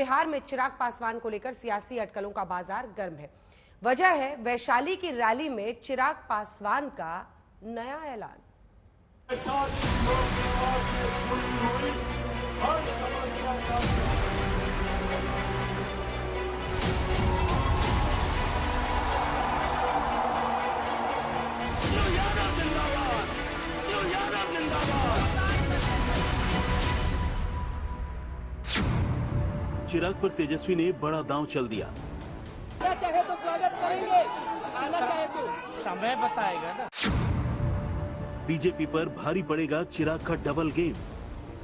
बिहार में चिराग पासवान को लेकर सियासी अटकलों का बाजार गर्म है। वजह है वैशाली की रैली में चिराग पासवान का नया ऐलान। चिराग पर तेजस्वी ने बड़ा दांव चल दिया। चाहे तो स्वागत करेंगे, आना चाहे तो समय बताएगा ना। बीजेपी पर भारी पड़ेगा चिराग का डबल गेम।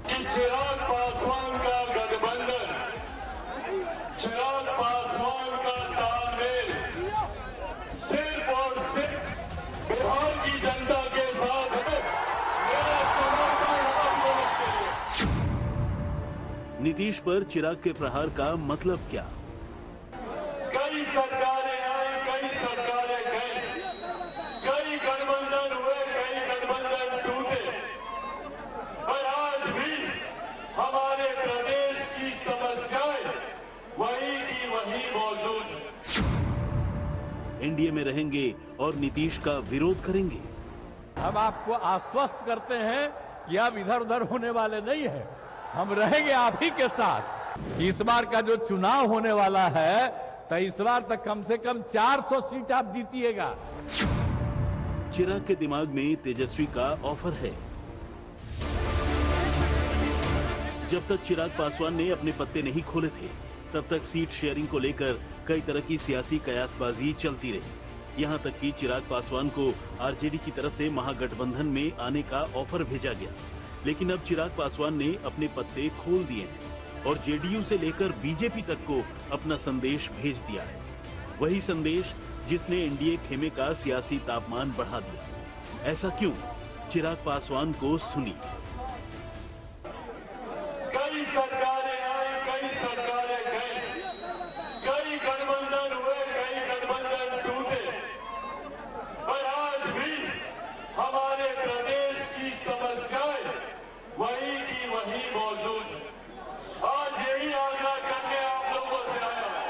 चिराग पासवान का गठबंधन, चिराग पासवान का तालमेल सिर्फ और सिर्फ बिहार की जनता के साथ है। मेरा समर्थन आप लोगों से। नीतीश पर चिराग के प्रहार का मतलब क्या? कई सरकारें आई, कई सरकारें गई, कई गठबंधन हुए, कई गठबंधन टूटे, पर आज भी हमारे प्रदेश की समस्याएं वही की वही मौजूद है। एनडीए में रहेंगे और नीतीश का विरोध करेंगे। हम आपको आश्वस्त करते हैं कि अब इधर उधर होने वाले नहीं है, हम रहेंगे आप ही के साथ। इस बार का जो चुनाव होने वाला है तो इस बार तक कम से कम 400 सीट आप जीतिएगा। चिराग के दिमाग में तेजस्वी का ऑफर है। जब तक चिराग पासवान ने अपने पत्ते नहीं खोले थे, तब तक सीट शेयरिंग को लेकर कई तरह की सियासी कयासबाजी चलती रही। यहां तक कि चिराग पासवान को आरजेडी की तरफ से महागठबंधन में आने का ऑफर भेजा गया। लेकिन अब चिराग पासवान ने अपने पत्ते खोल दिए हैं और जेडीयू से लेकर बीजेपी तक को अपना संदेश भेज दिया है। वही संदेश जिसने एनडीए खेमे का सियासी तापमान बढ़ा दिया। ऐसा क्यों? चिराग पासवान को सुनिए। कई सरकारें आई, कई सरकारें गई, कई गठबंधन हुए, कई गठबंधन टूटे, पर आज भी हमारे प्रदेश की समस्याएं वही की वही मौजूद है। आज यही आग्रह करने आप लोगों से आया हूं।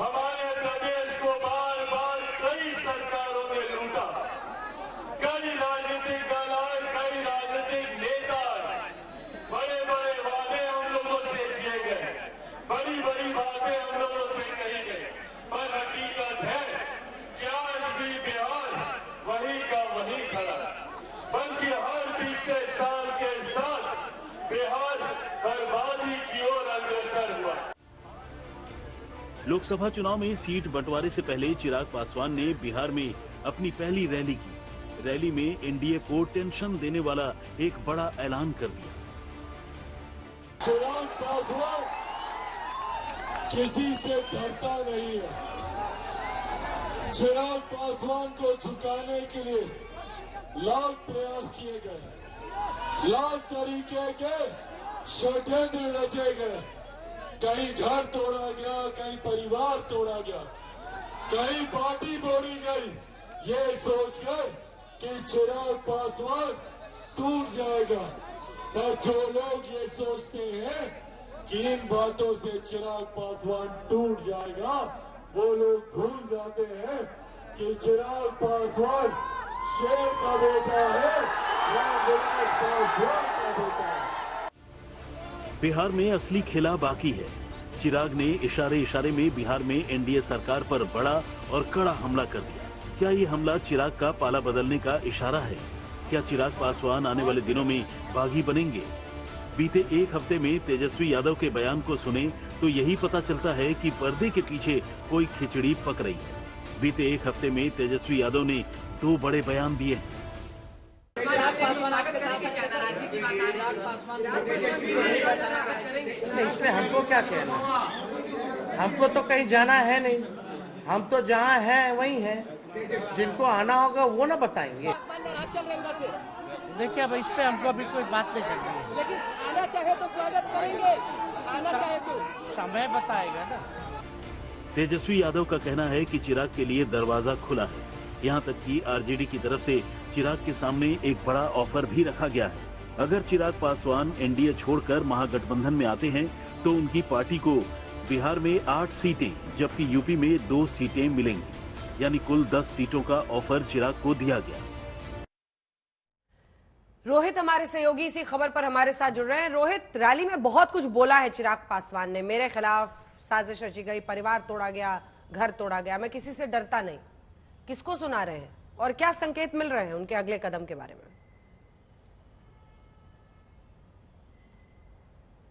हमारे प्रदेश को बार बार कई सरकारों ने लूटा, कई राजनीतिक दल आए, कई राजनीतिक नेता आए, बड़े बड़े वादे हम लोगों से किए गए, बड़ी बड़ी बातें हम लोगों से कही गई, पर हकीकत है कि आज भी बिहार वही का वही खड़ा है। बल्कि हर बीते साल के साथ बिहार बर्बादी की ओर अग्रसर हुआ। लोकसभा चुनाव में सीट बंटवारे से पहले चिराग पासवान ने बिहार में अपनी पहली रैली की। रैली में एनडीए को टेंशन देने वाला एक बड़ा ऐलान कर दिया। चिराग पासवान किसी से डरता नहीं है। चिराग पासवान को झुकाने के लिए लाख प्रयास किए गए, लाख तरीके के षड्यंत्र रचे गए। कहीं घर तोड़ा गया, कहीं परिवार तोड़ा गया, कहीं पार्टी तोड़ी गई, ये सोचकर कि चिराग पासवान टूट जाएगा। पर जो लोग ये सोचते हैं कि इन बातों से चिराग पासवान टूट जाएगा, वो लोग भूल जाते हैं कि चिराग पासवान शेर का बेटा है या विलास पासवान का बेटा है। बिहार में असली खेला बाकी है। चिराग ने इशारे इशारे में बिहार में एनडीए सरकार पर बड़ा और कड़ा हमला कर दिया। क्या ये हमला चिराग का पाला बदलने का इशारा है? क्या चिराग पासवान आने वाले दिनों में बागी बनेंगे? बीते एक हफ्ते में तेजस्वी यादव के बयान को सुने तो यही पता चलता है कि पर्दे के पीछे कोई खिचड़ी पक रही है। बीते एक हफ्ते में तेजस्वी यादव ने 2 बड़े बयान दिए हैं। इसमें हमको क्या कहना, हमको तो कहीं जाना है नहीं, हम तो जहाँ हैं वहीं हैं। जिनको आना होगा वो ना बताएंगे। देखिए अब इस पे हमको अभी कोई बात नहीं करनी है, लेकिन आना चाहे तो स्वागत करेंगे, आना चाहे तो समय बताएगा ना। तेजस्वी यादव का कहना है कि चिराग के लिए दरवाजा खुला है। यहाँ तक कि आरजेडी की तरफ से चिराग के सामने एक बड़ा ऑफर भी रखा गया है। अगर चिराग पासवान एनडीए छोड़कर महागठबंधन में आते हैं तो उनकी पार्टी को बिहार में 8 सीटें जबकि यूपी में 2 सीटें मिलेंगी, यानी कुल 10 सीटों का ऑफर चिराग को दिया गया। रोहित हमारे सहयोगी इसी खबर पर हमारे साथ जुड़ रहे हैं। रोहित, रैली में बहुत कुछ बोला है चिराग पासवान ने, मेरे खिलाफ साजिश रची गई, परिवार तोड़ा गया, घर तोड़ा गया, मैं किसी से डरता नहीं। किसको सुना रहे हैं और क्या संकेत मिल रहे हैं उनके अगले कदम के बारे में?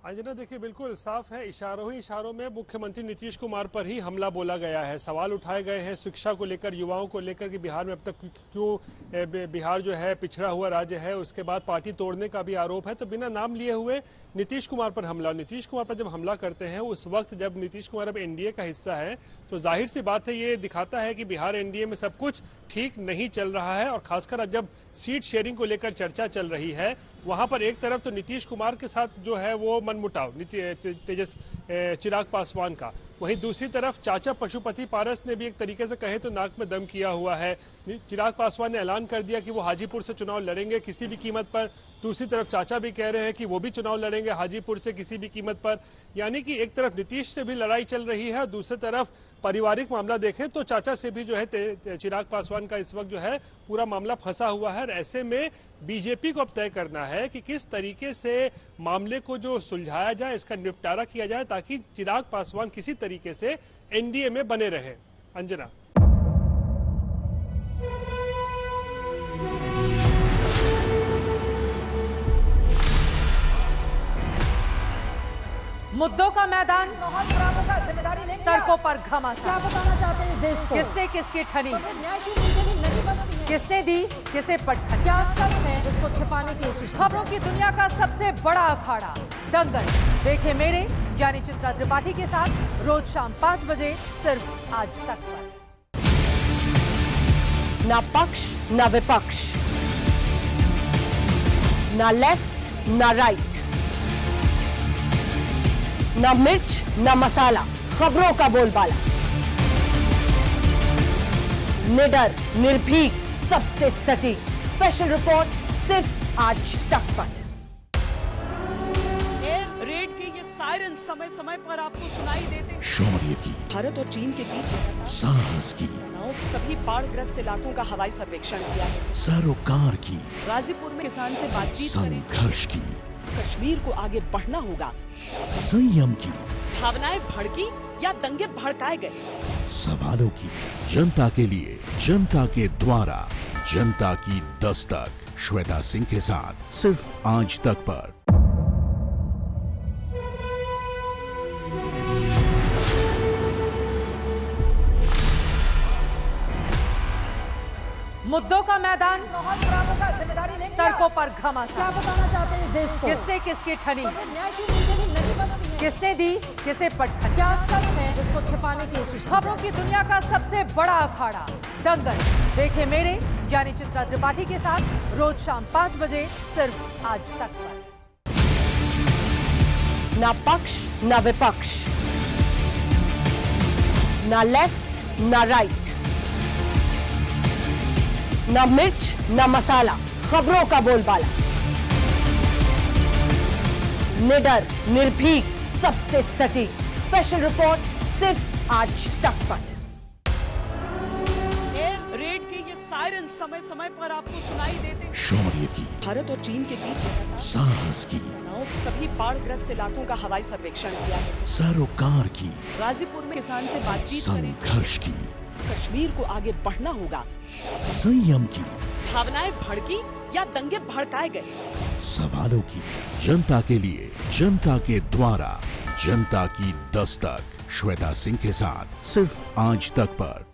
अंजना, देखिए बिल्कुल साफ है, इशारों ही इशारों में मुख्यमंत्री नीतीश कुमार पर ही हमला बोला गया है। सवाल उठाए गए हैं शिक्षा को लेकर, युवाओं को लेकर कि बिहार में अब तक क्यों बिहार जो है पिछड़ा हुआ राज्य है। उसके बाद पार्टी तोड़ने का भी आरोप है। तो बिना नाम लिए हुए नीतीश कुमार पर हमला, नीतीश कुमार पर जब हमला करते हैं उस वक्त जब नीतीश कुमार अब एनडीए का हिस्सा है तो जाहिर सी बात है ये दिखाता है कि बिहार एनडीए में सब कुछ ठीक नहीं चल रहा है। और खासकर जब सीट शेयरिंग को लेकर चर्चा चल रही है, वहां पर एक तरफ तो नीतीश कुमार के साथ जो है वो मनमुटाव चिराग पासवान का, वहीं दूसरी तरफ चाचा पशुपति पारस ने भी एक तरीके से कहे तो नाक में दम किया हुआ है। चिराग पासवान ने ऐलान कर दिया कि वो हाजीपुर से चुनाव लड़ेंगे किसी भी कीमत पर। दूसरी तरफ चाचा भी कह रहे हैं कि वो भी चुनाव लड़ेंगे हाजीपुर से किसी भी कीमत पर। यानी कि एक तरफ नीतीश से भी लड़ाई चल रही है और दूसरी तरफ पारिवारिक मामला देखें तो चाचा से भी जो है चिराग पासवान का इस वक्त जो है पूरा मामला फंसा हुआ है। ऐसे में बीजेपी को अब तय करना है कि किस तरीके से मामले को जो सुलझाया जाए, इसका निपटारा किया जाए ताकि चिराग पासवान किसी तरीके से एनडीए में बने रहे। अंजना, मुद्दों का मैदान, बहुत खराबों का जिम्मेदारी लेंगे। तर्कों पर घमासान, क्या बताना चाहते हैं इस देश को? किससे किसकी ठनी, न्याय की नीति नहीं बनती है। किसने दी किसे पटखनी, क्या सच है जिसको छिपाने की कोशिश? खबरों की दुनिया का सबसे बड़ा अखाड़ा दंगल देखे मेरे यानी चित्रा त्रिपाठी के साथ रोज शाम 5 बजे सिर्फ आज तक पर। ना पक्ष ना विपक्ष, ना लेफ्ट ना राइट, ना मिर्च ना मसाला, खबरों का बोलबाला, निडर निर्भीक सबसे सटीक स्पेशल रिपोर्ट सिर्फ आज तक पर। एयर रेड के ये सायरन समय समय पर आपको सुनाई देते। शौर्य की, भारत और चीन के बीच साहस की, सभी बाढ़ग्रस्त इलाकों का हवाई सर्वेक्षण किया है। सरोकार की, गाजीपुर में किसान से बातचीत करें। संघर्ष की, कश्मीर को आगे बढ़ना होगा। संयम की, भावनाएं भड़की या दंगे भड़काए गए, सवालों की, जनता के लिए, जनता के द्वारा, जनता की दस्तक। श्वेता सिंह के साथ सिर्फ आज तक पर। मुद्दों का मैदान, बहुत खराबों का जिम्मेदारी लेंगे। तर्कों पर क्या घमासान, बताना चाहते हैं इस देश को? किससे किसकी ठनी, न्याय की नीति नहीं बनती है। किसने दी किसे पटखनी, क्या सच है जिसको छिपाने की कोशिश? खबरों की दुनिया का सबसे बड़ा अखाड़ा दंगल देखे मेरे यानी चित्रा त्रिपाठी के साथ रोज शाम 5 बजे सिर्फ आज तक पर। ना पक्ष ना विपक्ष, ना लेफ्ट ना राइट, ना मिर्च ना मसाला, खबरों का बोलबाला, निडर निर्भीक सबसे सटीक स्पेशल रिपोर्ट सिर्फ आज तक पर। एयर रेड के ये सायरन समय समय पर आपको सुनाई देते। शौर्य की, भारत और चीन के बीच साहस की, सभी बाढ़ग्रस्त इलाकों का हवाई सर्वेक्षण किया है। सरोकार की, गाजीपुर में किसान से बातचीत करें। संघर्ष की, कश्मीर को आगे बढ़ना होगा। संयम की, भावनाएं भड़की या दंगे भड़काए गए, सवालों की, जनता के लिए, जनता के द्वारा, जनता की दस्तक। श्वेता सिंह के साथ सिर्फ आज तक पर।